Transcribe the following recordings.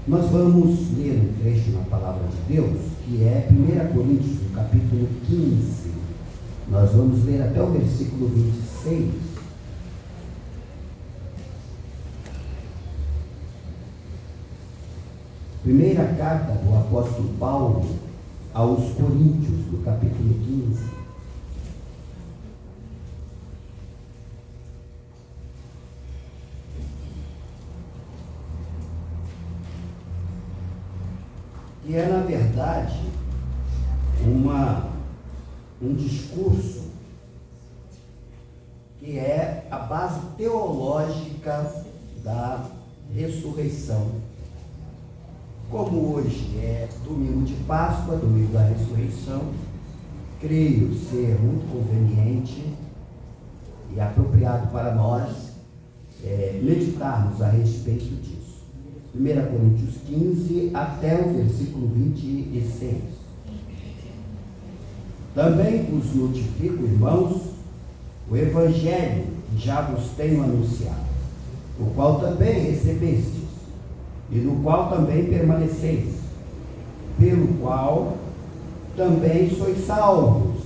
Nós vamos ler um trecho na Palavra de Deus, que é 1 Coríntios, no capítulo 15. Nós vamos ler até o versículo 26. Primeira carta do apóstolo Paulo aos Coríntios, no capítulo 15. Que é, na verdade, um discurso que é a base teológica da ressurreição. Como hoje é domingo de Páscoa, domingo da ressurreição, creio ser muito conveniente e apropriado para nós meditarmos a respeito disso. 1 Coríntios 15 até o versículo 26. Também vos notifico, irmãos, o evangelho que já vos tenho anunciado, o qual também recebestes, e no qual também permaneceis, pelo qual também sois salvos,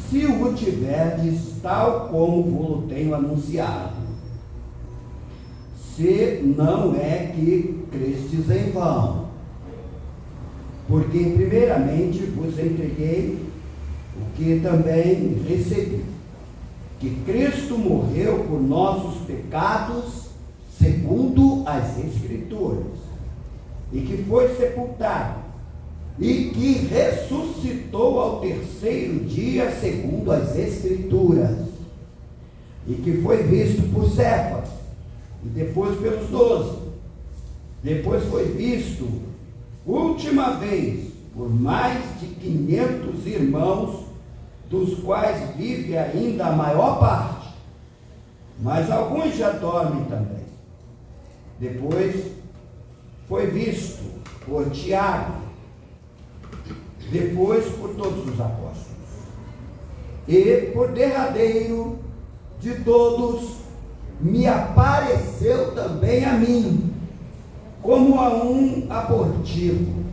se o tiverdes tal como vos tenho anunciado. Se não é que crestes em vão, porque primeiramente vos entreguei o que também recebi, que Cristo morreu por nossos pecados, segundo as Escrituras, e que foi sepultado, e que ressuscitou ao terceiro dia, segundo as Escrituras, e que foi visto por Cefas, e depois pelos 12, depois foi visto, última vez, por mais de 500 irmãos, dos quais vive ainda a maior parte, mas alguns já dormem também. Depois foi visto por Tiago, depois por todos os apóstolos, e por derradeiro de todos, me apareceu também a mim, como a um abortivo,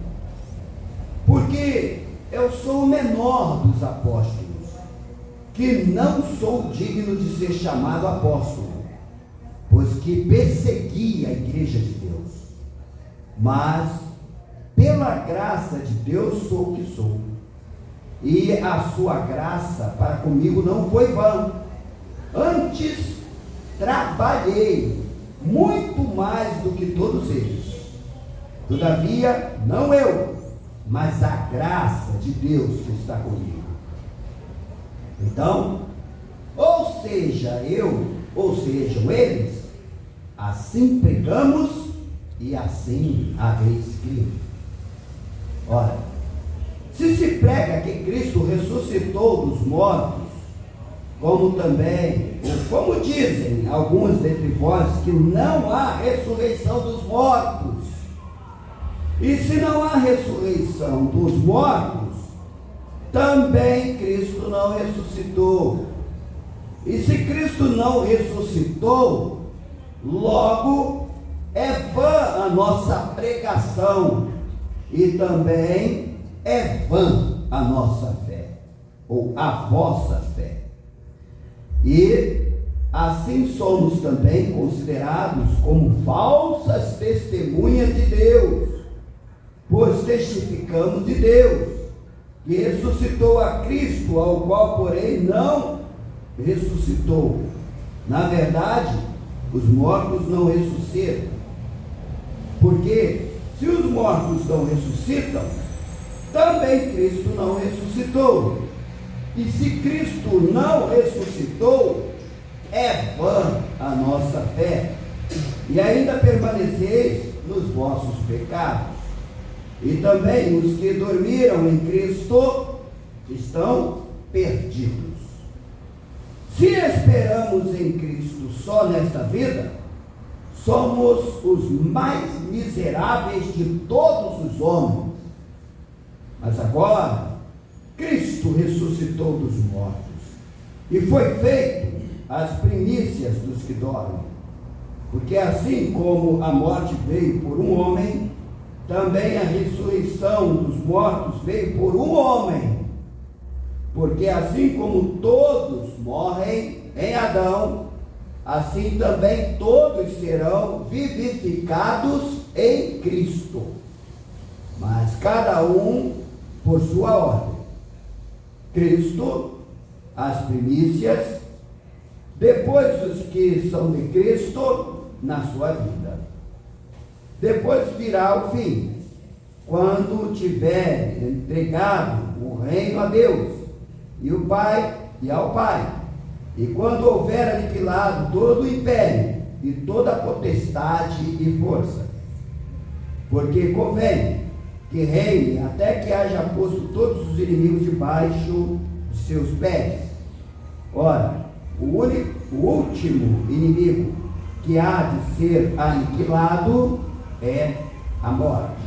porque eu sou o menor dos apóstolos, que não sou digno de ser chamado apóstolo, pois que persegui a igreja de Deus, mas pela graça de Deus sou o que sou, e a sua graça para comigo não foi vã, antes trabalhei muito mais do que todos eles. Todavia, não eu, mas a graça de Deus que está comigo. Então, ou seja eu, ou sejam eles, assim pregamos e assim haveis crido. Ora, se prega que Cristo ressuscitou dos mortos, como também, ou como dizem alguns dentre vós, que não há ressurreição dos mortos. E se não há ressurreição dos mortos, também Cristo não ressuscitou. E se Cristo não ressuscitou, logo é vã a nossa pregação, e também é vã a nossa fé, ou a vossa fé. E assim somos também considerados como falsas testemunhas de Deus, pois testificamos de Deus, que ressuscitou a Cristo, ao qual, porém, não ressuscitou. Na verdade, os mortos não ressuscitam, porque se os mortos não ressuscitam, também Cristo não ressuscitou. E se Cristo não ressuscitou, é vã a nossa fé, e ainda permaneceis nos vossos pecados. E também os que dormiram em Cristo estão perdidos. Se esperamos em Cristo só nesta vida, somos os mais miseráveis de todos os homens. Mas agora, Cristo ressuscitou dos mortos, e foi feito as primícias dos que dormem. Porque assim como a morte veio por um homem, também a ressurreição dos mortos veio por um homem. Porque assim como todos morrem em Adão, assim também todos serão vivificados em Cristo. Mas cada um por sua ordem. Cristo, as primícias, depois os que são de Cristo na sua vida. Depois virá o fim, quando tiver entregado o reino a Deus e o Pai e ao Pai, e quando houver aniquilado todo o império e toda a potestade e força, porque convém que reine até que haja posto todos os inimigos debaixo de seus pés. Ora, o último inimigo que há de ser aniquilado é a morte.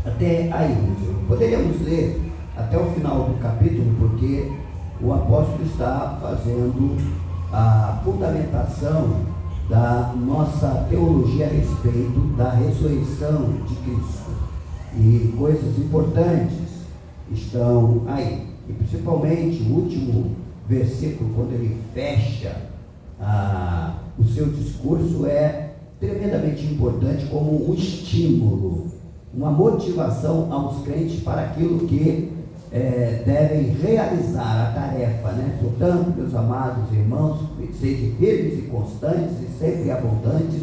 Até aí, poderíamos ler até o final do capítulo, porque o apóstolo está fazendo a fundamentação da nossa teologia a respeito da ressurreição de Cristo. E coisas importantes estão aí, e principalmente o último versículo, quando ele fecha o seu discurso, é tremendamente importante como um estímulo, uma motivação aos crentes para aquilo que devem realizar a tarefa, né? Portanto, meus amados irmãos, sejam firmes e constantes e sempre abundantes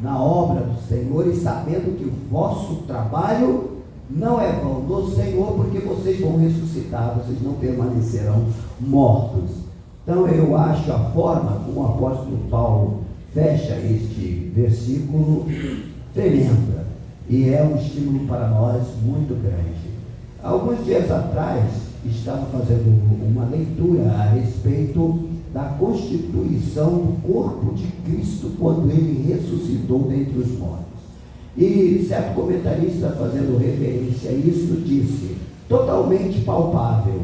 na obra do Senhor, e sabendo que o vosso trabalho não é vão do Senhor, porque vocês vão ressuscitar, vocês não permanecerão mortos. Então eu acho a forma como o apóstolo Paulo fecha este versículo tremenda, e é um estímulo para nós muito grande. Alguns dias atrás estava fazendo uma leitura a respeito da constituição do corpo de Cristo quando ele ressuscitou dentre os mortos. E certo comentarista, fazendo referência a isso, disse: totalmente palpável,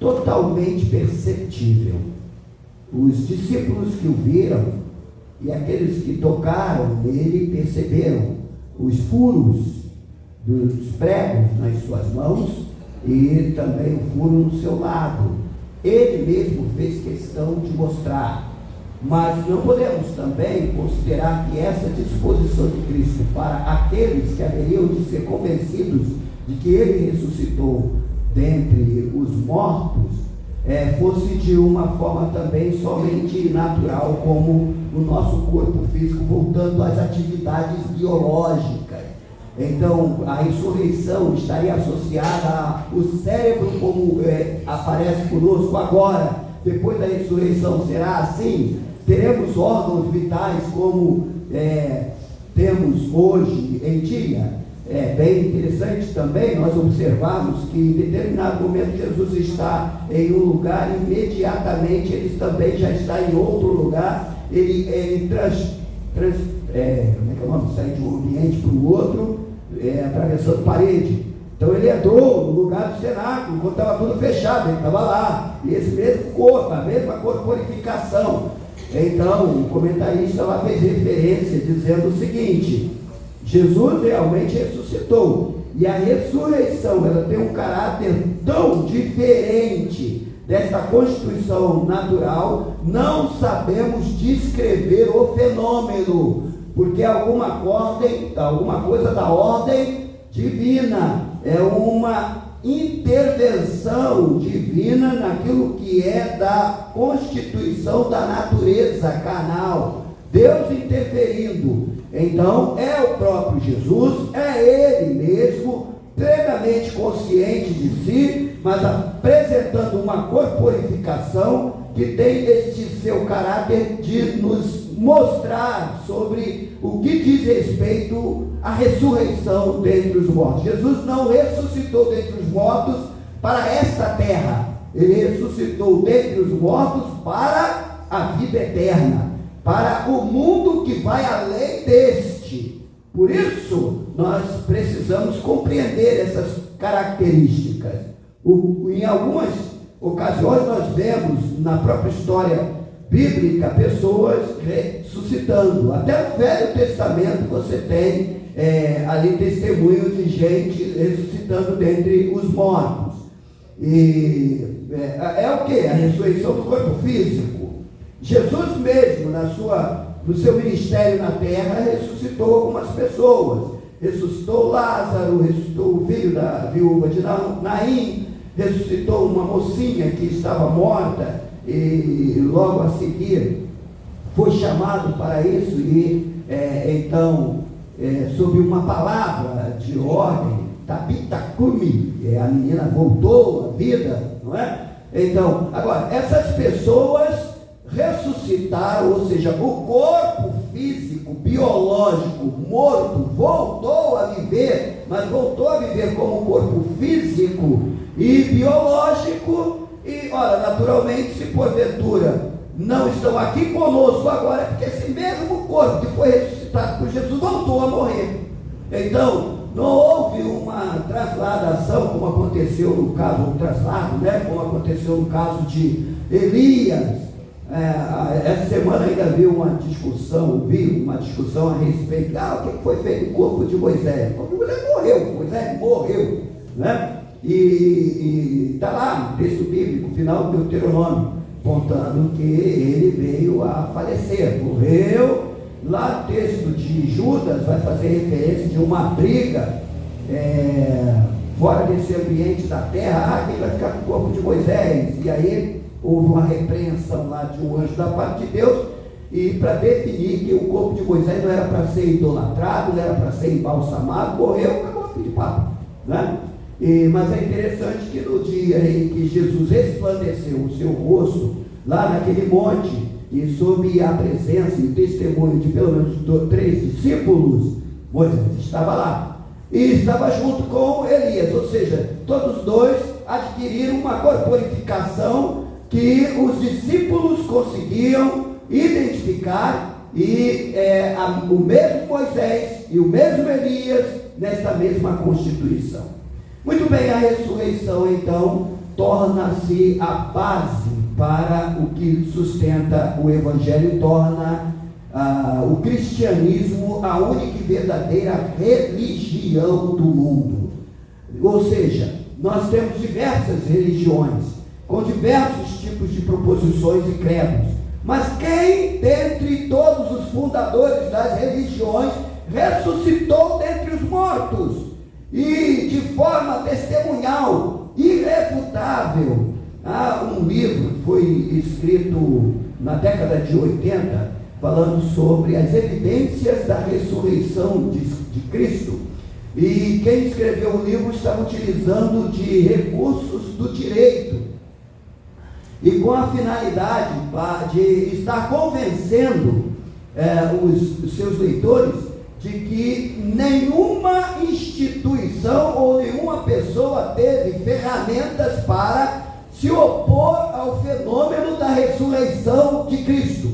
totalmente perceptível. Os discípulos que o viram e aqueles que tocaram nele perceberam os furos dos pregos nas suas mãos e também o furo no seu lado. Ele mesmo fez questão de mostrar. Mas não podemos também considerar que essa disposição de Cristo para aqueles que haveriam de ser convencidos de que ele ressuscitou dentre os mortos fosse de uma forma também somente natural, como o nosso corpo físico voltando às atividades biológicas. Então a ressurreição estaria associada ao cérebro, como aparece conosco agora. Depois da ressurreição será assim? Teremos órgãos vitais como temos hoje em dia? É bem interessante também nós observarmos que em determinado momento Jesus está em um lugar e imediatamente ele também já está em outro lugar. Ele sai de um ambiente para o outro, atravessando parede. Então ele entrou no lugar do cenáculo, quando estava tudo fechado, ele estava lá, e esse mesmo corpo, a mesma corporificação. Então o comentarista lá fez referência dizendo o seguinte: Jesus realmente ressuscitou, e a ressurreição ela tem um caráter tão diferente desta constituição natural, não sabemos descrever o fenômeno, porque alguma coisa da ordem divina, é uma intervenção divina naquilo que é da constituição da natureza carnal, Deus interferindo. Então é o próprio Jesus, é ele mesmo, plenamente consciente de si, mas apresentando uma corporificação que tem este seu caráter de nos mostrar sobre o que diz respeito à ressurreição dentre os mortos. Jesus não ressuscitou dentre os mortos para esta terra, ele ressuscitou dentre os mortos para a vida eterna, para o mundo que vai além deste. Por isso nós precisamos compreender essas características. Em algumas ocasiões nós vemos na própria história bíblica, pessoas ressuscitando. Até no Velho Testamento você tem ali testemunho de gente ressuscitando dentre os mortos. E é o que? A ressurreição do corpo físico. Jesus mesmo, no seu ministério na terra, ressuscitou algumas pessoas. Ressuscitou Lázaro, ressuscitou o filho da viúva de Naim, ressuscitou uma mocinha que estava morta e logo a seguir foi chamado para isso e então sob uma palavra de ordem, Tabita Cumi, a menina voltou à vida, não é? Então, agora, essas pessoas ressuscitaram, ou seja, o corpo físico, biológico, morto, voltou a viver, mas voltou a viver como corpo físico e biológico, e, ora, naturalmente, se porventura não estão aqui conosco agora, é porque esse mesmo corpo que foi ressuscitado por Jesus voltou a morrer. Então, não houve uma trasladação, como aconteceu no caso, como aconteceu no caso de Elias. Essa semana ainda ouvi uma discussão a respeito, o que foi feito no corpo de Moisés? Moisés morreu, né? E está lá no texto bíblico, final do Deuteronômio, apontando que ele veio a falecer, morreu. Lá no texto de Judas vai fazer referência de uma briga fora desse ambiente da terra. Quem vai ficar com o corpo de Moisés? E aí houve uma repreensão lá de um anjo da parte de Deus, e para definir que o corpo de Moisés não era para ser idolatrado, não era para ser embalsamado, morreu, acabou o fim de papo, né? Mas é interessante que no dia em que Jesus resplandeceu o seu rosto, lá naquele monte, e sob a presença e o testemunho de pelo menos 3 discípulos, Moisés estava lá, e estava junto com Elias, ou seja, todos dois adquiriram uma corporificação que os discípulos conseguiam identificar, e o mesmo Moisés e o mesmo Elias nesta mesma constituição. Muito bem, a ressurreição então torna-se a base para o que sustenta o Evangelho, torna o cristianismo a única e verdadeira religião do mundo. Ou seja, nós temos diversas religiões, com diversos tipos de proposições e credos, mas quem dentre todos os fundadores das religiões ressuscitou dentre os mortos, e de forma testemunhal, irrefutável? Há um livro que foi escrito na década de 80, falando sobre as evidências da ressurreição de Cristo, e quem escreveu o livro estava utilizando de recursos do direito, e com a finalidade de estar convencendo os seus leitores de que nenhuma instituição ou nenhuma pessoa teve ferramentas para se opor ao fenômeno da ressurreição de Cristo.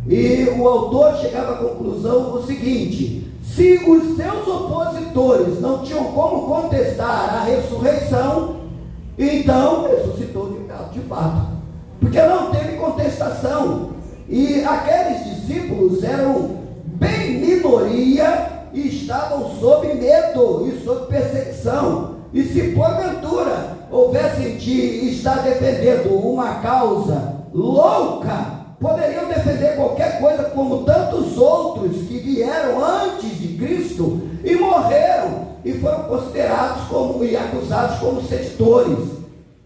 E o autor chegava à conclusão o seguinte: se os seus opositores não tinham como contestar a ressurreição, então ressuscitou de fato, porque não teve contestação. E aqueles discípulos eram bem minoria e estavam sob medo e sob perseguição. E se porventura houvessem de estar defendendo uma causa louca, poderiam defender qualquer coisa, como tantos outros que vieram antes de Cristo e morreram e foram considerados e acusados como seditores,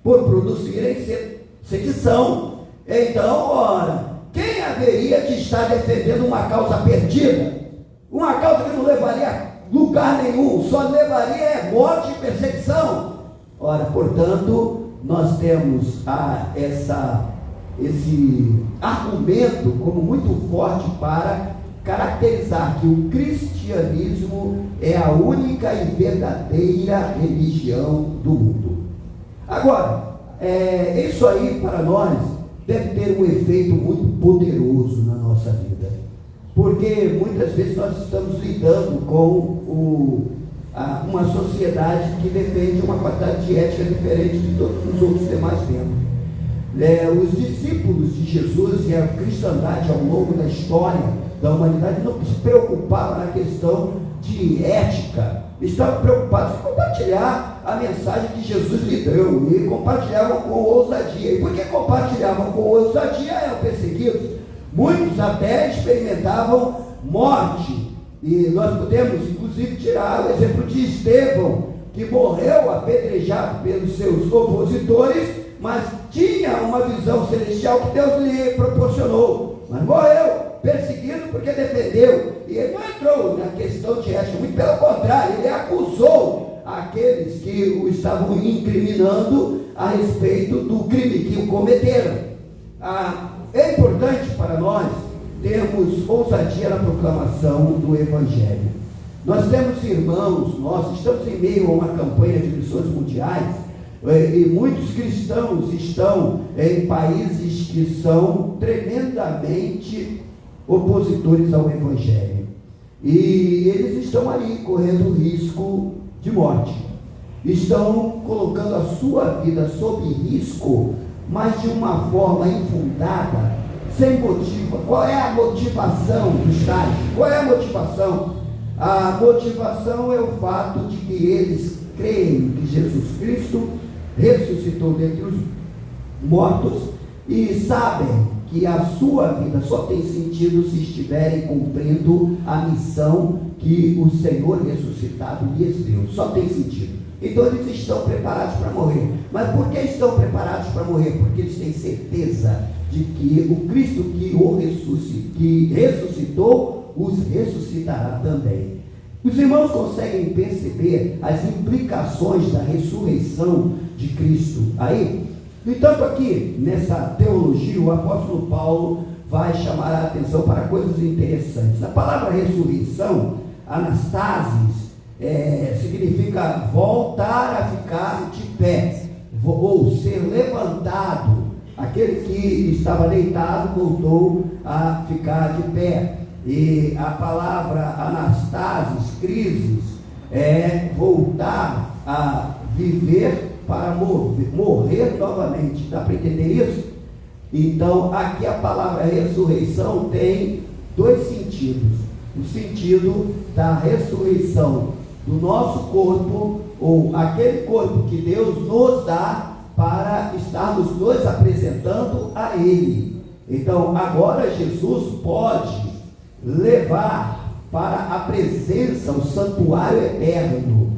por produzirem sedição. Então, ora, quem haveria de estar defendendo uma causa perdida? Uma causa que não levaria a lugar nenhum, só levaria morte e perseguição. Ora, portanto, nós temos esse argumento como muito forte para caracterizar que o cristianismo é a única e verdadeira religião do mundo. Agora, isso aí para nós deve ter um efeito muito poderoso na nossa vida, porque muitas vezes nós estamos lidando com uma sociedade que defende uma qualidade de ética diferente de todos os outros demais tempos. Os discípulos de Jesus e a cristandade ao longo da história da humanidade não se preocupavam na questão de ética, estavam preocupados em compartilhar a mensagem que Jesus lhe deu, e compartilhavam com ousadia. E porque compartilhavam com ousadia, eram perseguidos. Muitos até experimentavam morte, e nós podemos inclusive tirar o exemplo de Estevão, que morreu apedrejado pelos seus opositores, mas tinha uma visão celestial que Deus lhe proporcionou, mas morreu perseguido porque defendeu. E ele não entrou na questão de ética, muito pelo contrário, ele acusou aqueles que o estavam incriminando a respeito do crime que o cometeram. É importante para nós termos ousadia na proclamação do Evangelho. Nós temos irmãos, nós estamos em meio a uma campanha de missões mundiais, e muitos cristãos estão em países que são tremendamente opositores ao Evangelho, e eles estão ali correndo risco de morte, estão colocando a sua vida sob risco, mas de uma forma infundada, sem motivo. Qual é a motivação dos tais? Qual é a motivação? A motivação é o fato de que eles creem que Jesus Cristo ressuscitou dentre os mortos e sabem que a sua vida só tem sentido se estiverem cumprindo a missão que o Senhor ressuscitado lhes deu. Só tem sentido. Então eles estão preparados para morrer. Mas por que estão preparados para morrer? Porque eles têm certeza de que o Cristo que ressuscitou os ressuscitará também. Os irmãos conseguem perceber as implicações da ressurreição de Cristo aí? No entanto, aqui nessa teologia, o apóstolo Paulo vai chamar a atenção para coisas interessantes. A palavra ressurreição, anastasis, significa voltar a ficar de pé, ou ser levantado. Aquele que estava deitado voltou a ficar de pé. E a palavra anastasis, crises, é voltar a viver para morrer novamente. Dá para entender isso? Então, aqui a palavra ressurreição tem dois sentidos. O sentido da ressurreição do nosso corpo, ou aquele corpo que Deus nos dá para estarmos nos apresentando a Ele. Então, agora Jesus pode levar para a presença, o santuário eterno,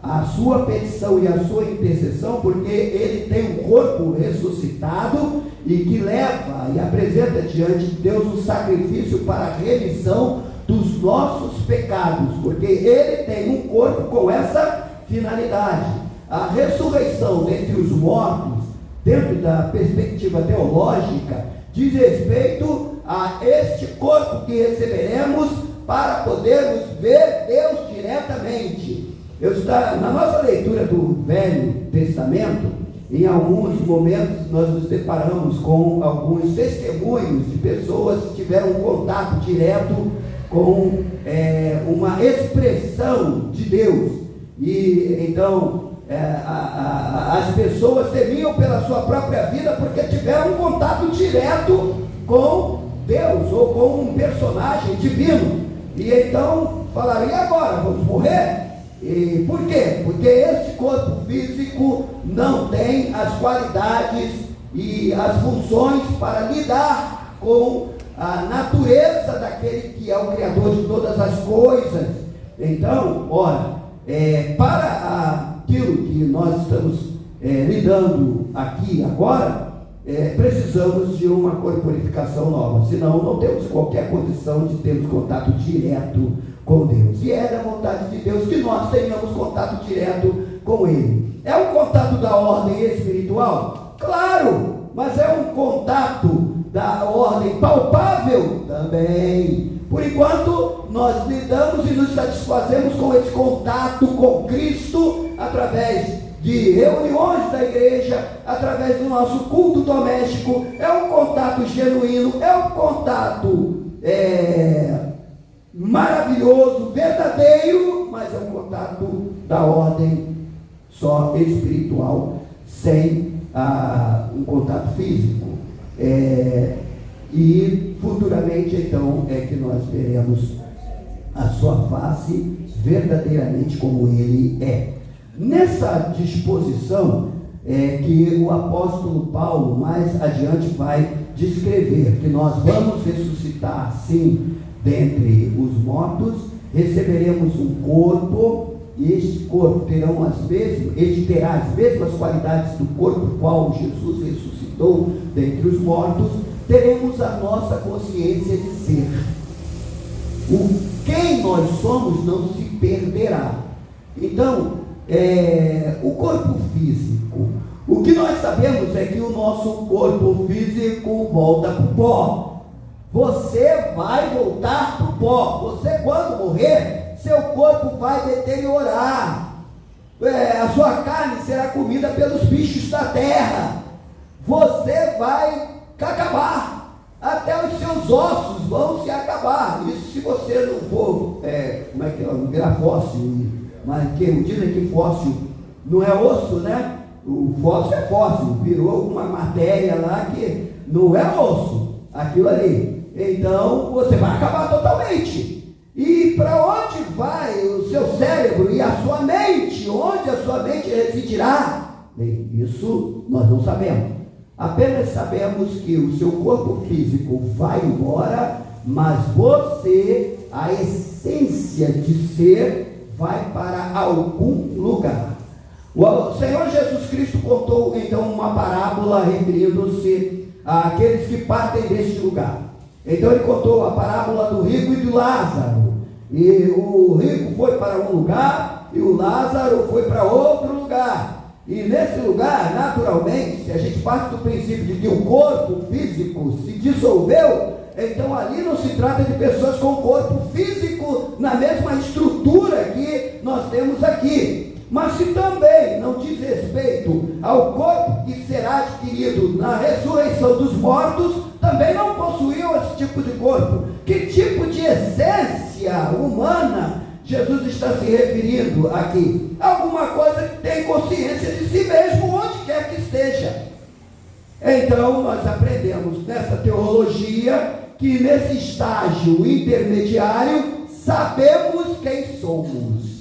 a sua petição e a sua intercessão, porque Ele tem um corpo ressuscitado e que leva e apresenta diante de Deus um sacrifício para a remissão dos nossos pecados, porque Ele tem um corpo com essa finalidade. A ressurreição dentre os mortos, dentro da perspectiva teológica, diz respeito a este corpo que receberemos para podermos ver Deus diretamente. Na nossa leitura do Velho Testamento, em alguns momentos nós nos deparamos com alguns testemunhos de pessoas que tiveram um contato direto com uma expressão de Deus, e então as pessoas temiam pela sua própria vida porque tiveram um contato direto com Deus ou com um personagem divino, e então falaram: e agora, vamos morrer? E por quê? Porque este corpo físico não tem as qualidades e as funções para lidar com a natureza daquele que é o Criador de todas as coisas. Então, para aquilo que nós estamos lidando aqui agora, precisamos de uma corporificação nova, senão não temos qualquer condição de termos contato direto com Deus. E é da vontade de Deus que nós tenhamos contato direto com Ele. É um contato da ordem espiritual? Claro, mas é um contato da ordem palpável? Também. Por enquanto, nós lidamos e nos satisfazemos com esse contato com Cristo através de reuniões da igreja, através do nosso culto doméstico. É um contato genuíno, é um contato maravilhoso, verdadeiro, mas é um contato da ordem só espiritual, sem um contato físico. E futuramente, então, é que nós veremos a sua face verdadeiramente como ele é. Nessa disposição que o apóstolo Paulo mais adiante vai descrever, que nós vamos ressuscitar assim dentre os mortos, receberemos um corpo, e este corpo ele terá as mesmas qualidades do corpo qual Jesus ressuscitou dentre os mortos. Teremos a nossa consciência de ser. Quem nós somos não se perderá. Então, o corpo físico, o que nós sabemos é que o nosso corpo físico volta para o pó. Você vai voltar para o pó. Você, quando morrer, seu corpo vai deteriorar. A sua carne será comida pelos bichos da terra. Você vai acabar. Até os seus ossos vão se acabar. Isso se você não for, não virar fóssil. Mas dizem que fóssil não é osso, né? O fóssil é fóssil. Virou uma matéria lá que não é osso, aquilo ali. Então você vai acabar totalmente. E para onde vai o seu cérebro e a sua mente? Onde a sua mente residirá? Bem, isso nós não sabemos. Apenas sabemos que o seu corpo físico vai embora, mas você, a essência de ser, vai para algum lugar. O Senhor Jesus Cristo contou então uma parábola referindo-se àqueles que partem deste lugar. Então ele contou a parábola do rico e do Lázaro. E o rico foi para um lugar e o Lázaro foi para outro lugar. E nesse lugar, naturalmente, se a gente parte do princípio de que o corpo físico se dissolveu, então ali não se trata de pessoas com corpo físico na mesma estrutura que nós temos aqui. Mas se também não diz respeito ao corpo que será adquirido na ressurreição dos mortos, também não possuíam esse tipo de corpo. Que tipo de essência humana Jesus está se referindo aqui? Alguma coisa que tem consciência de si mesmo, onde quer que esteja. Então nós aprendemos nessa teologia que nesse estágio intermediário sabemos quem somos.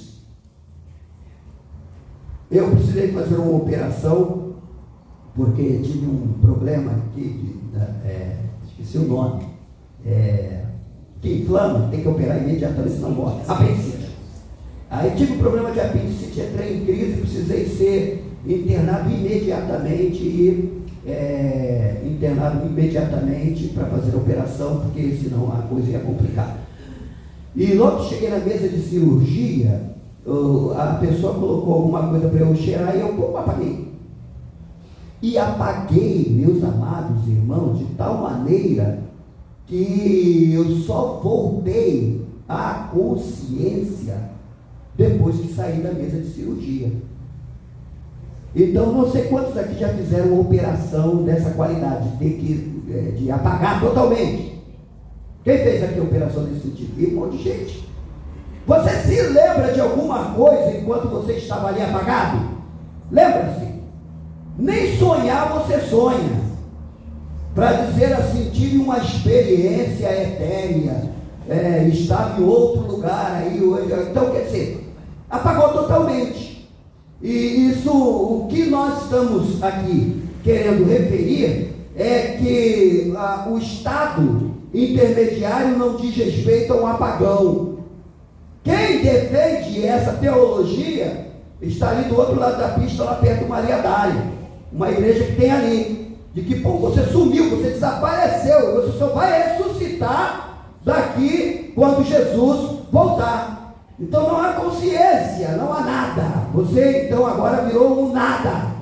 Eu precisei fazer uma operação porque tive um problema aqui, esqueci o nome, que inflama, tem que operar imediatamente, não morre, apendicite. Aí tive um problema de apendicite, entrei em crise, precisei ser internado imediatamente para fazer a operação, porque senão a coisa ia complicar. E logo que cheguei na mesa de cirurgia, a pessoa colocou alguma coisa para eu cheirar e eu apaguei. E apaguei, meus amados irmãos, de tal maneira que eu só voltei à consciência depois que saí da mesa de cirurgia. Então, não sei quantos aqui já fizeram uma operação dessa qualidade, de apagar totalmente. Quem fez aqui a operação desse sentido? E um monte de gente. Você se lembra de alguma coisa enquanto você estava ali apagado? Lembra-se? Nem sonhar você sonha. Para dizer assim, tive uma experiência etérea, estava em outro lugar aí hoje. Então, quer dizer, apagou totalmente. E isso, o que nós estamos aqui querendo referir é que o estado intermediário não diz respeito a um apagão. Quem defende essa teologia está ali do outro lado da pista, lá perto do Maria Dália, uma igreja que tem ali, de que você sumiu, você desapareceu, você só vai ressuscitar daqui quando Jesus voltar. Então não há consciência, não há nada. Você então agora virou um nada.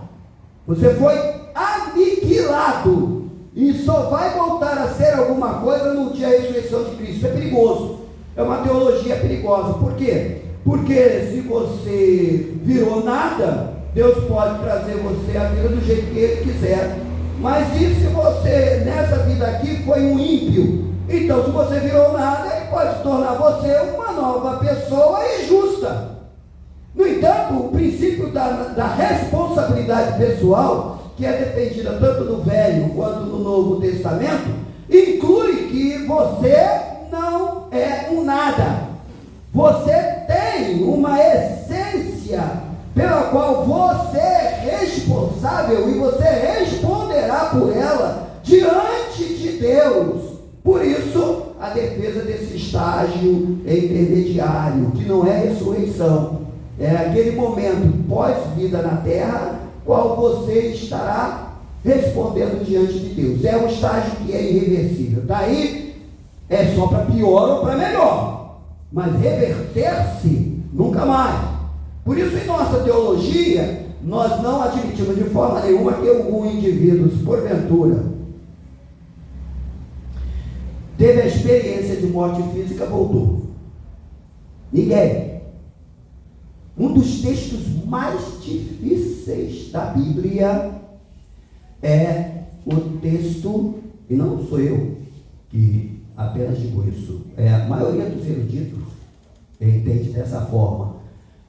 Você foi aniquilado e só vai voltar a ser alguma coisa no dia da ressurreição de Cristo. Isso é perigoso. É uma teologia perigosa. Por quê? Porque se você virou nada, Deus pode trazer você a vida do jeito que Ele quiser. Mas e se você, nessa vida aqui, foi um ímpio? Então, se você virou nada, Ele pode tornar você uma nova pessoa injusta. No entanto, o princípio da responsabilidade pessoal, que é defendida tanto no Velho quanto no Novo Testamento, inclui que você não é um nada. Você tem uma essência pela qual você é responsável e você responderá por ela diante de Deus. Por isso, a defesa desse estágio intermediário, que não é ressurreição, é aquele momento pós-vida na terra, qual você estará respondendo diante de Deus. É um estágio que é irreversível. Daí, é só para pior ou para melhor, mas reverter-se nunca mais. Por isso, em nossa teologia, nós não admitimos de forma nenhuma que algum indivíduo, porventura, teve a experiência de morte física, voltou. Ninguém. Um dos textos mais difíceis da Bíblia é o texto, e não sou eu que apenas digo isso, a maioria dos eruditos entende dessa forma.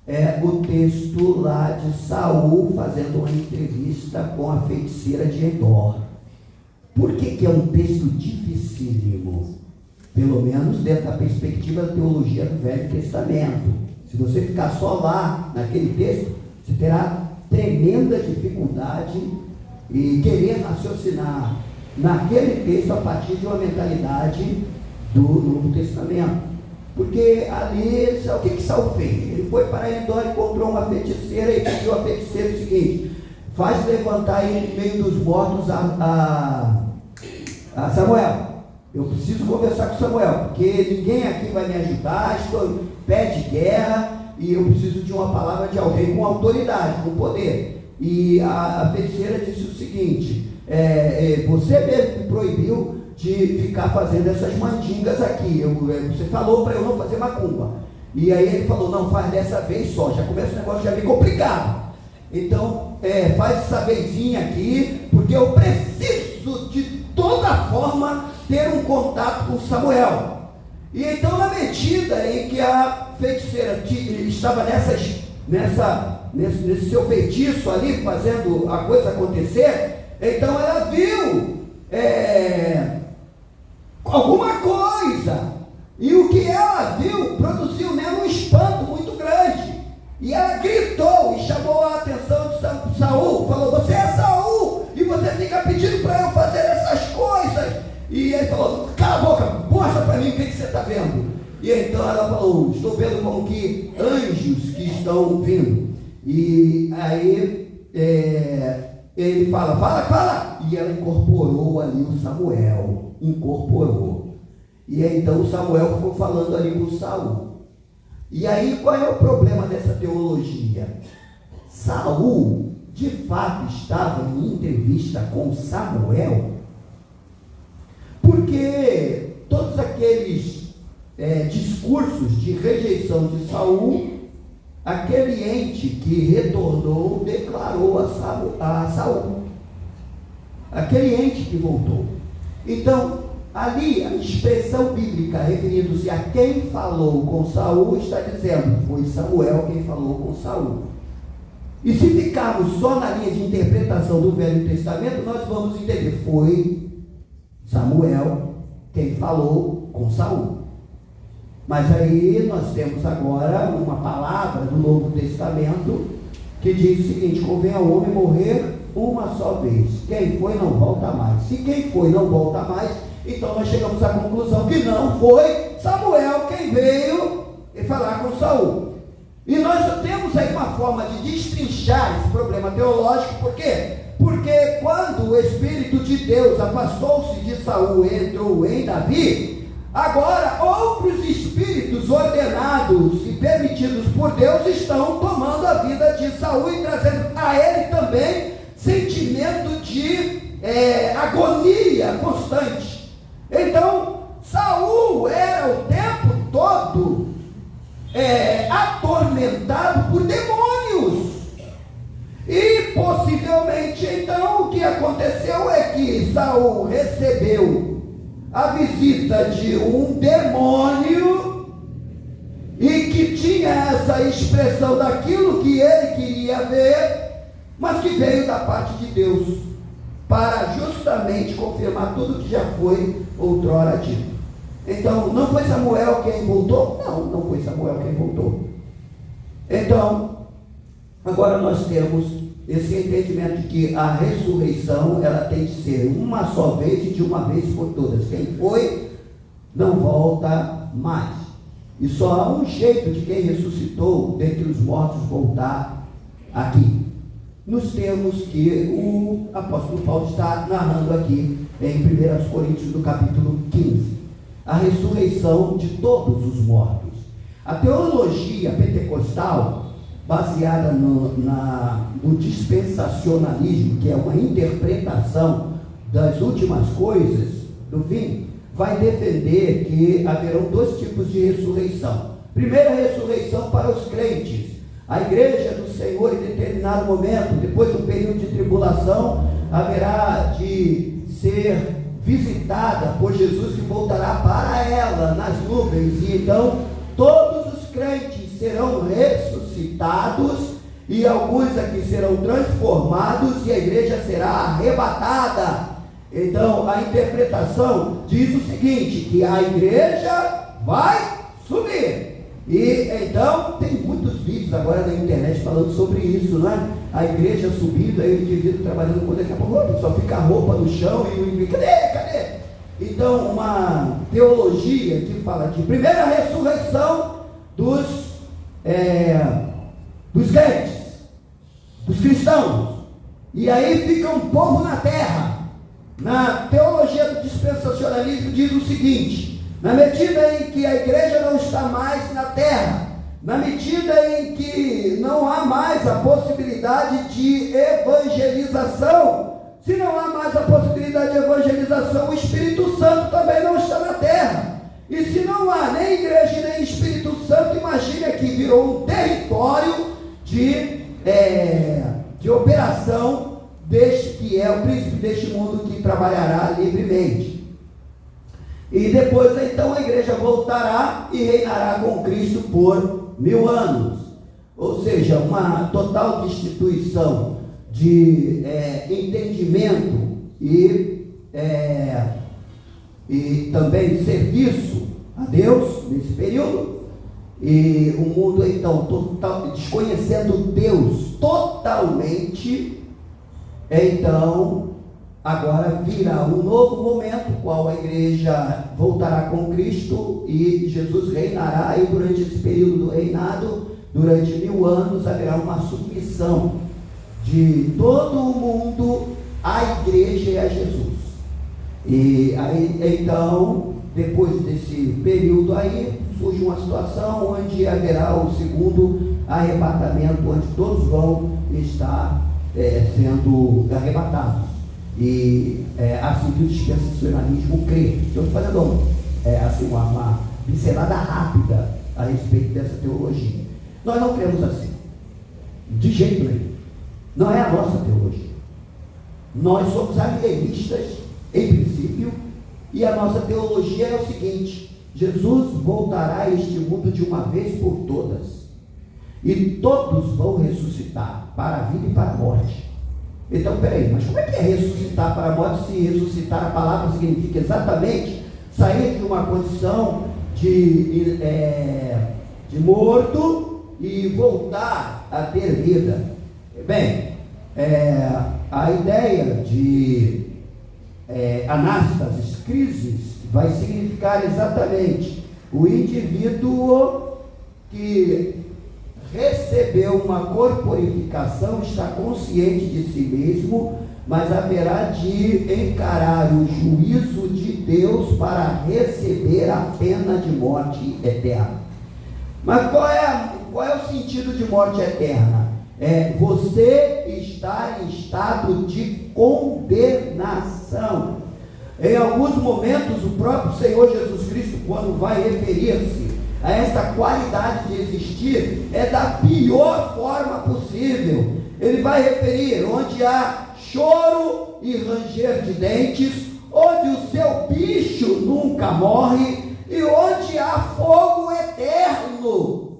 É o texto lá de Saul fazendo uma entrevista com a feiticeira de Endor. Por que é um texto dificílimo? Pelo menos dentro da perspectiva da teologia do Velho Testamento. Se você ficar só lá, naquele texto, você terá tremenda dificuldade em querer raciocinar naquele texto a partir de uma mentalidade do Novo Testamento. Porque ali, o que Saul fez? Ele foi para Endor, encontrou uma feiticeira e pediu a feiticeira o seguinte: faz levantar ele no meio dos mortos a Samuel. Eu preciso conversar com Samuel, porque ninguém aqui vai me ajudar, estou em pé de guerra e eu preciso de uma palavra de alguém com autoridade, com poder. E a feiticeira disse o seguinte: você mesmo me proibiu de ficar fazendo essas mandingas aqui, você falou para eu não fazer macumba. E aí ele falou: não, faz dessa vez só. Já começa o negócio já meio complicado. Então, faz essa vezinha aqui, porque eu preciso de toda forma ter um contato com Samuel. E então, na medida em que a feiticeira estava nesse seu feitiço ali, fazendo a coisa acontecer, então ela viu alguma coisa, e o que ela viu produziu nela um espanto muito grande, e ela gritou e chamou a atenção de Saul, falou: você é Saul, e você fica pedindo para eu fazer essas coisas. E ele falou: cala a boca, mostra para mim o que você está vendo. E então ela falou: estou vendo como que anjos que estão vindo. E aí ele fala, e ela incorporou ali o Samuel, incorporou. E aí, então o Samuel ficou falando ali com Saul. E aí, qual é o problema dessa teologia? Saul, de fato, estava em entrevista com Samuel, porque todos aqueles discursos de rejeição de Saul, aquele ente que retornou declarou a Saul, aquele ente que voltou. Então, ali a expressão bíblica referindo-se a quem falou com Saul está dizendo: foi Samuel quem falou com Saul. E se ficarmos só na linha de interpretação do Velho Testamento, nós vamos entender: foi Samuel quem falou com Saul. Mas aí nós temos agora uma palavra do Novo Testamento que diz o seguinte: convém ao homem morrer uma só vez. Quem foi não volta mais. Se quem foi não volta mais, então nós chegamos à conclusão que não foi Samuel quem veio falar com Saul. E nós temos aí uma forma de destrinchar esse problema teológico. Por quê? Porque quando o Espírito de Deus afastou-se de Saul e entrou em Davi, agora outros espíritos ordenados e permitidos por Deus estão tomando a vida de Saul e trazendo a ele também sentimento de agonia constante. Então, Saul era o tempo todo atormentado por demônios. E possivelmente, então, o que aconteceu é que Saul recebeu a visita de um demônio e que tinha essa expressão daquilo que ele queria ver, mas que veio da parte de Deus, para justamente confirmar tudo que já foi outrora dito. Então, não foi Samuel quem voltou? Não foi Samuel quem voltou. Então, agora nós temos esse entendimento de que a ressurreição, ela tem de ser uma só vez e de uma vez por todas. Quem foi, não volta mais. E só há um jeito de quem ressuscitou dentre os mortos voltar aqui. Nos termos que o apóstolo Paulo está narrando aqui em 1 Coríntios, no capítulo 15. A ressurreição de todos os mortos. A teologia pentecostal, baseada no dispensacionalismo, que é uma interpretação das últimas coisas do fim, vai defender que haverão dois tipos de ressurreição. Primeira ressurreição para os crentes. A igreja do Senhor, em determinado momento, depois do período de tribulação, haverá de ser visitada por Jesus, que voltará para ela nas nuvens, e então todos os crentes serão ressuscitados, e alguns aqui serão transformados, e a igreja será arrebatada. Então a interpretação diz o seguinte, que a igreja vai subir. E então tem muitos vídeos agora na internet falando sobre isso, né? A igreja subindo, aí o indivíduo trabalhando com, daqui a pouco só fica a roupa no chão e o indivíduo, cadê? Então, uma teologia que fala de primeira ressurreição dos crentes, dos cristãos, e aí fica um povo na terra. Na teologia do dispensacionalismo diz o seguinte: na medida em que a igreja não está mais na terra, na medida em que não há mais a possibilidade de evangelização, se não há mais a possibilidade de evangelização, o Espírito Santo também não está na terra. E se não há nem igreja nem Espírito Santo, imagine que virou um território de operação deste que é o príncipe deste mundo, que trabalhará livremente. E depois então a igreja voltará e reinará com Cristo por 1000 anos. Ou seja, uma total destituição de entendimento e também serviço a Deus nesse período. E o mundo então desconhecendo Deus totalmente. Então agora virá um novo momento, qual a igreja voltará com Cristo e Jesus reinará, e durante esse período do reinado, durante 1000 anos, haverá uma submissão de todo o mundo à igreja e a Jesus. E aí, então, depois desse período aí, surge uma situação onde haverá o segundo arrebatamento, onde todos vão estar sendo arrebatados. E assim que o dispensacionalismo crê. Estou fazendo assim, uma pincelada rápida a respeito dessa teologia. Nós não cremos assim, de jeito nenhum. Não é a nossa teologia. Nós somos alienistas, em princípio, e a nossa teologia é o seguinte: Jesus voltará a este mundo de uma vez por todas, e todos vão ressuscitar para a vida e para a morte. Então, peraí, mas como é que é ressuscitar para a morte, se ressuscitar, a palavra significa exatamente sair de uma condição de morto e voltar a ter vida? Bem, a ideia de anástasis, crises, vai significar exatamente o indivíduo que recebeu uma corporificação, está consciente de si mesmo, mas haverá de encarar o juízo de Deus para receber a pena de morte eterna. Mas qual é o sentido de morte eterna? Você está em estado de condenação. Em alguns momentos, o próprio Senhor Jesus Cristo, quando vai referir-se a esta qualidade de existir, é da pior forma possível. Ele vai referir onde há choro e ranger de dentes, onde o seu bicho nunca morre e onde há fogo eterno.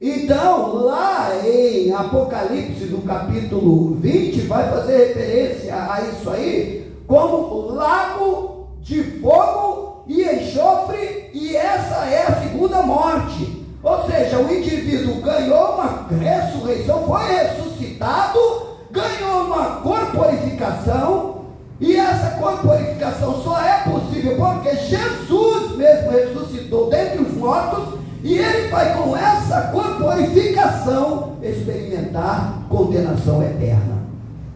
Então, lá em Apocalipse, no capítulo 20, vai fazer referência a isso aí, como lago de fogo e enxofre, e essa é a segunda morte. Ou seja, o indivíduo ganhou uma ressurreição, foi ressuscitado, ganhou uma corporificação, e essa corporificação só é possível porque Jesus mesmo ressuscitou dentre os mortos, e ele vai com essa corporificação experimentar condenação eterna.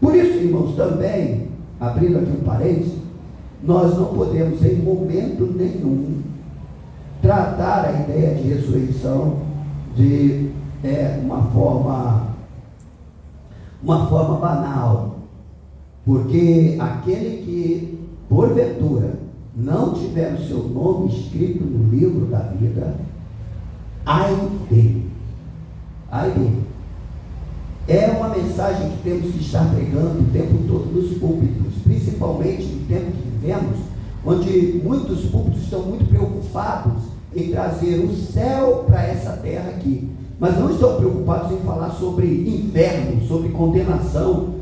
Por isso, irmãos, também, abrindo aqui um parênteses, nós não podemos em momento nenhum tratar a ideia de ressurreição de uma forma banal, porque aquele que porventura não tiver o seu nome escrito no livro da vida, ai dele. É uma mensagem que temos que estar pregando o tempo todo nos púlpitos, principalmente no tempo que vivemos, onde muitos púlpitos estão muito preocupados em trazer o céu para essa terra aqui, mas não estão preocupados em falar sobre inferno, sobre condenação,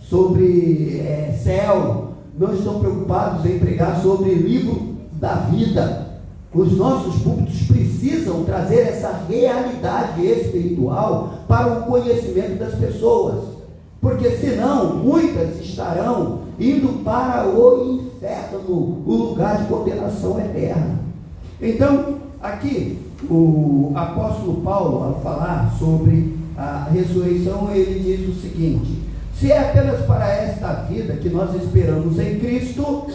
sobre céu, não estão preocupados em pregar sobre o livro da vida. Os nossos púlpitos precisam trazer essa realidade espiritual para o conhecimento das pessoas, porque senão muitas estarão indo para o inferno, o lugar de condenação eterna. Então, aqui o apóstolo Paulo, ao falar sobre a ressurreição, ele diz o seguinte: se é apenas para esta vida que nós esperamos em Cristo,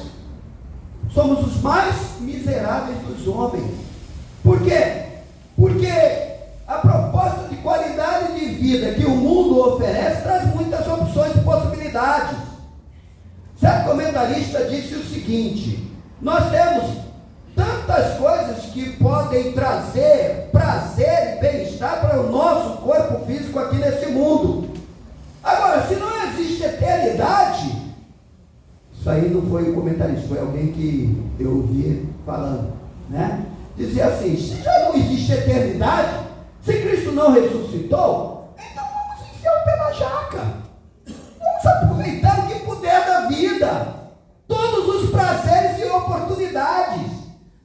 somos os mais miseráveis dos homens. Por quê? Porque a proposta de qualidade de vida que o mundo oferece traz muitas opções e possibilidades. Certo comentarista disse o seguinte: nós temos tantas coisas que podem trazer prazer e bem-estar para o nosso corpo físico aqui nesse mundo. Agora, se não existe eternidade, isso aí não foi um comentarista, foi alguém que eu ouvi falando, né? Dizia assim: se já não existe eternidade, se Cristo não ressuscitou, então vamos enfiar o pé na jaca, vamos aproveitar o que puder da vida, todos os prazeres e oportunidades.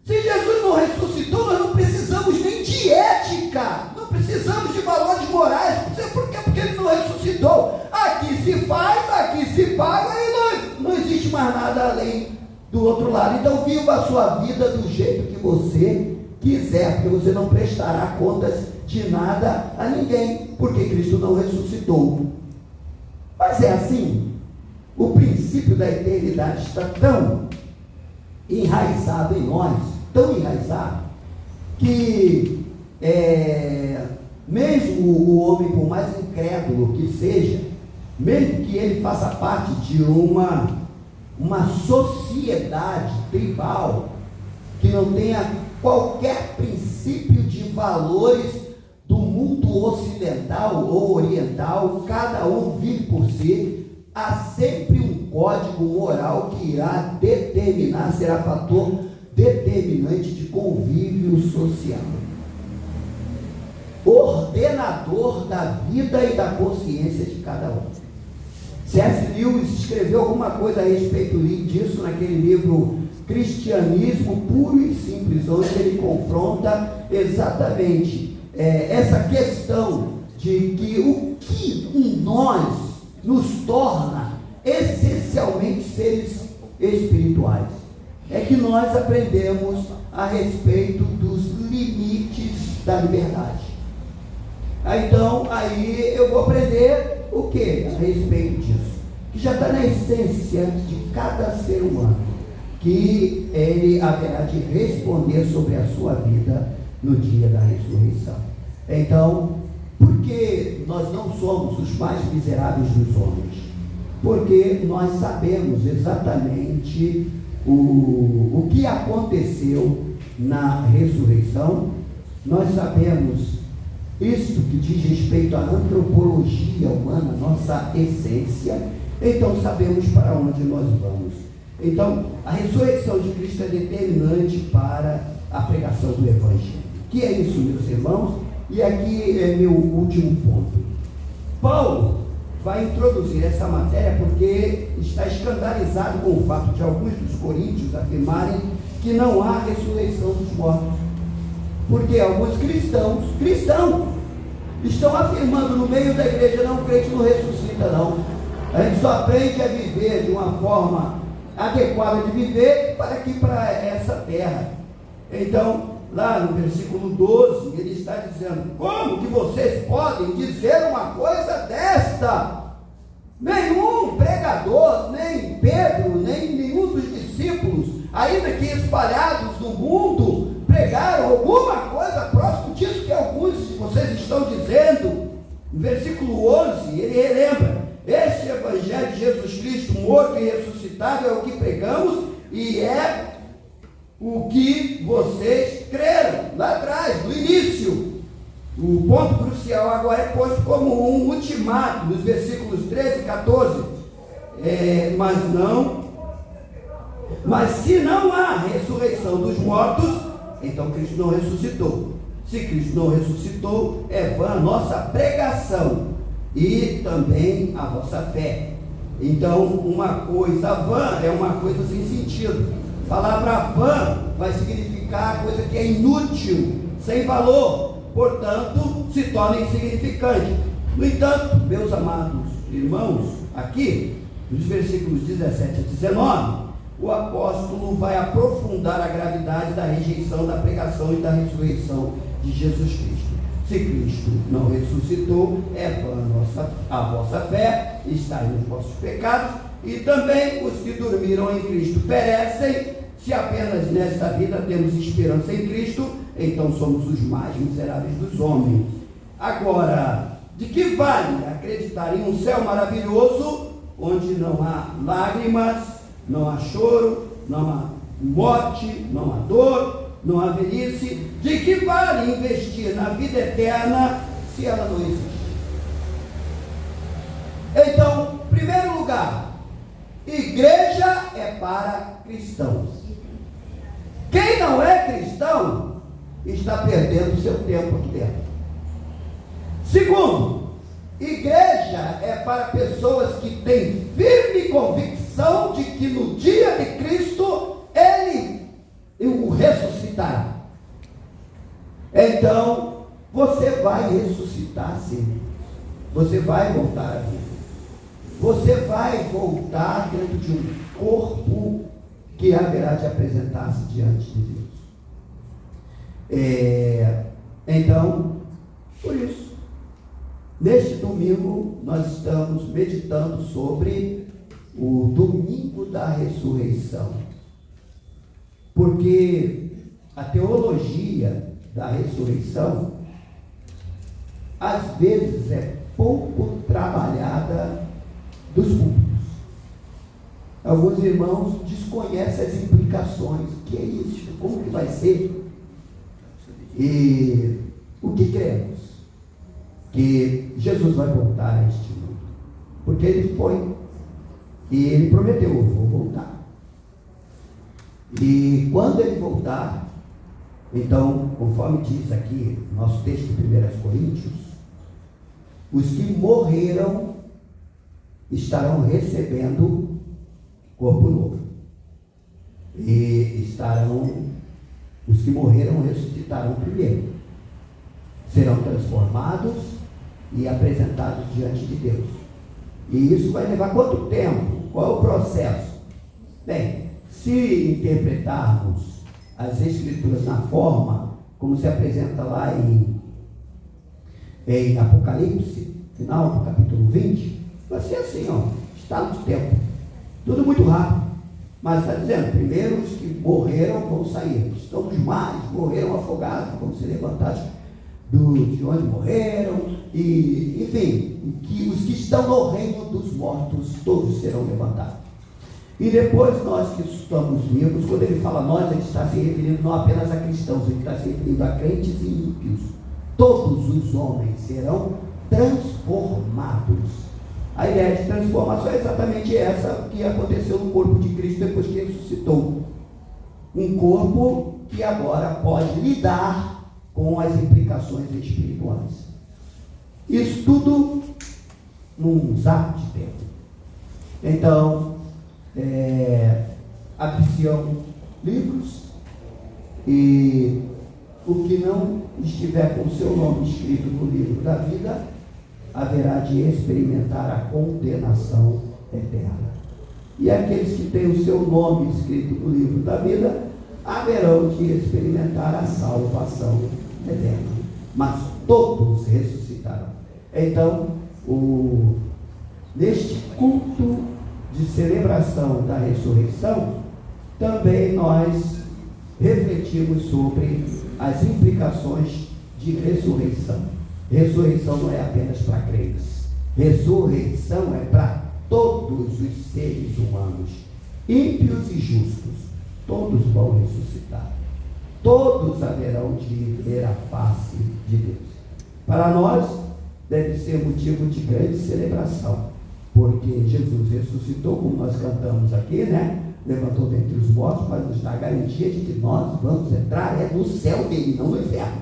Se Jesus não ressuscitou, nós não precisamos nem de ética, não precisamos de valores morais. Por quê? Porque ele não ressuscitou. Aqui se faz, aqui se paga, e não existe mais nada além do outro lado. Então viva a sua vida do jeito que você quiser, porque você não prestará contas de nada a ninguém, porque Cristo não ressuscitou. Mas é assim, o princípio da eternidade está tão enraizado em nós, tão enraizado, que mesmo o homem, por mais incrédulo que seja, mesmo que ele faça parte de uma sociedade tribal, que não tenha qualquer princípio de valores do mundo ocidental ou oriental, cada um vive por si, há sempre um código moral que irá determinar, será fator determinante de convívio social, ordenador da vida e da consciência de cada um. C.S. Lewis escreveu alguma coisa a respeito disso naquele livro Cristianismo Puro e Simples, onde ele confronta exatamente essa questão de que o que em nós nos torna essencialmente seres espirituais é que nós aprendemos a respeito dos limites da liberdade. Então, aí eu vou aprender o que a respeito disso? Que já está na essência de cada ser humano, que ele haverá de responder sobre a sua vida no dia da ressurreição. Então, por que nós não somos os mais miseráveis dos homens? Porque nós sabemos exatamente o que aconteceu na ressurreição. Nós sabemos isto que diz respeito à antropologia humana, nossa essência. Então sabemos para onde nós vamos. Então a ressurreição de Cristo é determinante para a pregação do Evangelho. Que é isso, meus irmãos? E aqui é meu último ponto. Paulo vai introduzir essa matéria porque está escandalizado com o fato de alguns dos coríntios afirmarem que não há ressurreição dos mortos. Porque alguns cristãos estão afirmando no meio da igreja: não, o crente não ressuscita não. A gente só aprende a viver de uma forma adequada de viver para aqui, para essa terra. Então, lá no versículo 12, ele está dizendo: como que vocês podem dizer uma coisa desta? Nenhum pregador, nem Pedro, nem nenhum dos discípulos, ainda que espalhados no mundo, pregaram alguma coisa próximo disso que alguns de vocês estão dizendo. No versículo 11, ele relembra: este evangelho de Jesus Cristo morto e ressuscitado é o que pregamos e é o que vocês creram lá atrás, no início. O ponto crucial agora é posto como um ultimato, nos versículos 13 e 14. Mas se não há ressurreição dos mortos, então Cristo não ressuscitou. Se Cristo não ressuscitou, é vã a nossa pregação e também a vossa fé. Então, uma coisa vã é uma coisa sem sentido. A palavra vã vai significar coisa que é inútil, sem valor, portanto, se torna insignificante. No entanto, meus amados irmãos, aqui, nos versículos 17 a 19, o apóstolo vai aprofundar a gravidade da rejeição da pregação e da ressurreição de Jesus Cristo. Se Cristo não ressuscitou, é vã a vossa fé, estáis nos vossos pecados, e também os que dormiram em Cristo perecem. Se apenas nesta vida temos esperança em Cristo, então somos os mais miseráveis dos homens. Agora, de que vale acreditar em um céu maravilhoso, onde não há lágrimas, não há choro, não há morte, não há dor, não há velhice? De que vale investir na vida eterna se ela não existe? Então, em primeiro lugar, igreja é para cristãos. Quem não é cristão está perdendo seu tempo aqui dentro. Segundo, igreja é para pessoas que têm firme convicção de que no dia de Cristo Ele o ressuscitará. Então, você vai ressuscitar sim. Você vai voltar à vida. Você vai voltar dentro de um corpo que haverá de apresentar-se diante de Deus. Então, por isso, neste domingo, nós estamos meditando sobre o domingo da ressurreição. Porque a teologia da ressurreição, às vezes, é pouco trabalhada dos púlpitos. Alguns irmãos desconhecem as implicações. O que é isso? Como que vai ser? E o que cremos? Que Jesus vai voltar a este mundo. Porque Ele foi. E Ele prometeu: eu vou voltar. E quando Ele voltar, então, conforme diz aqui nosso texto de 1 Coríntios, os que morreram estarão recebendo corpo novo. E os que morreram ressuscitarão primeiro. Serão transformados e apresentados diante de Deus. E isso vai levar quanto tempo? Qual é o processo? Bem, se interpretarmos as Escrituras na forma como se apresenta lá em Apocalipse, final do capítulo 20, vai ser assim, estado de tempo. Tudo muito rápido. Mas está dizendo, primeiro os que morreram vão sair. Estão nos mares, morreram afogados, vão ser levantados de onde morreram. E, enfim, os que estão no reino dos mortos, todos serão levantados. E depois nós que estamos vivos, quando ele fala nós, ele está se referindo não apenas a cristãos, ele está se referindo a crentes e ímpios. Todos os homens serão transformados. A ideia de transformação é exatamente essa que aconteceu no corpo de Cristo depois que ele ressuscitou. Um corpo que agora pode lidar com as implicações espirituais. Isso tudo num zap de tempo. Então, apreciam livros, e o que não estiver com o seu nome escrito no livro da vida haverá de experimentar a condenação eterna. E aqueles que têm o seu nome escrito no livro da vida haverão de experimentar a salvação eterna. Mas todos ressuscitarão. Então, neste culto de celebração da ressurreição, também nós refletimos sobre as implicações de ressurreição. Ressurreição não é apenas para crentes. Ressurreição é para todos os seres humanos, ímpios e justos. Todos vão ressuscitar. Todos haverão de ver a face de Deus. Para nós, deve ser motivo de grande celebração, porque Jesus ressuscitou, como nós cantamos aqui, né? Levantou dentre os mortos para nos dar a garantia de que nós vamos entrar no céu dele, não no inferno.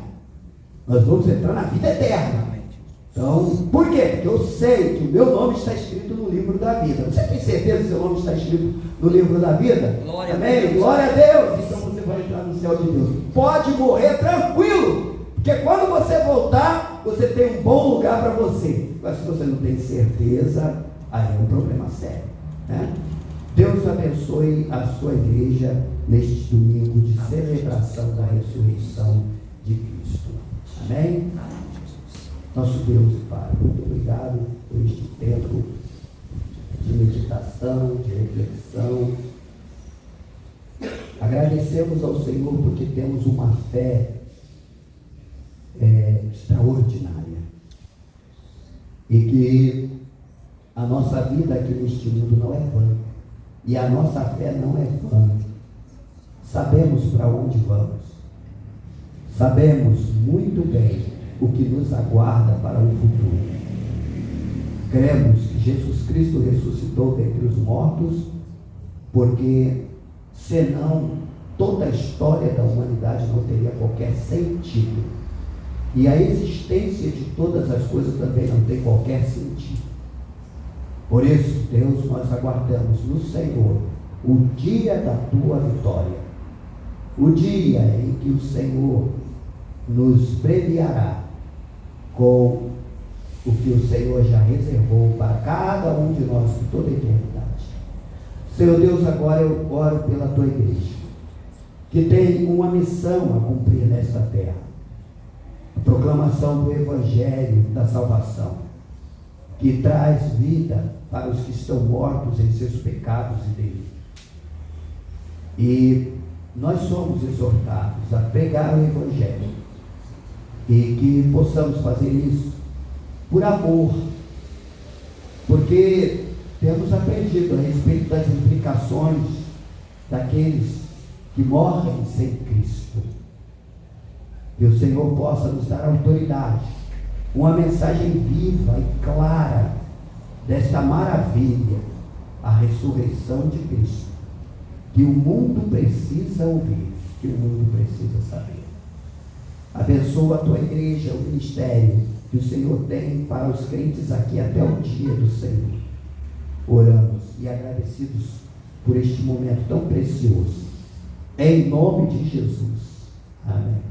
Nós vamos entrar na vida eterna. Então, por quê? Porque eu sei que o meu nome está escrito no livro da vida. Você tem certeza que o seu nome está escrito no livro da vida? Glória Amém? a Deus. Glória a Deus! Então você vai entrar no céu de Deus. Pode morrer tranquilo, porque quando você voltar, você tem um bom lugar para você. Mas se você não tem certeza, aí é um problema sério, né? Deus abençoe a sua igreja neste domingo de celebração da ressurreição de Cristo. Amém? Nosso Deus e Pai, muito obrigado por este tempo de meditação, de reflexão. Agradecemos ao Senhor porque temos uma fé extraordinária, e que a nossa vida aqui neste mundo não é vã, e a nossa fé não é vã. Sabemos para onde vamos, sabemos muito bem o que nos aguarda para o futuro. Cremos que Jesus Cristo ressuscitou dentre os mortos, porque senão toda a história da humanidade não teria qualquer sentido, e a existência de todas as coisas também não tem qualquer sentido. Por isso, Deus, nós aguardamos no Senhor o dia da tua vitória, o dia em que o Senhor nos premiará com o que o Senhor já reservou para cada um de nós por toda a eternidade. Senhor Deus, agora eu oro pela tua igreja, que tem uma missão a cumprir nesta terra, a proclamação do Evangelho da salvação, que traz vida para os que estão mortos em seus pecados e delitos. E nós somos exortados a pregar o Evangelho, e que possamos fazer isso por amor, porque temos aprendido a respeito das implicações daqueles que morrem sem Cristo. Que o Senhor possa nos dar autoridade, uma mensagem viva e clara desta maravilha, a ressurreição de Cristo, que o mundo precisa ouvir, que o mundo precisa saber. Abençoa a tua igreja, o ministério que o Senhor tem para os crentes aqui até o dia do Senhor. Oramos e agradecidos por este momento tão precioso, em nome de Jesus. Amém.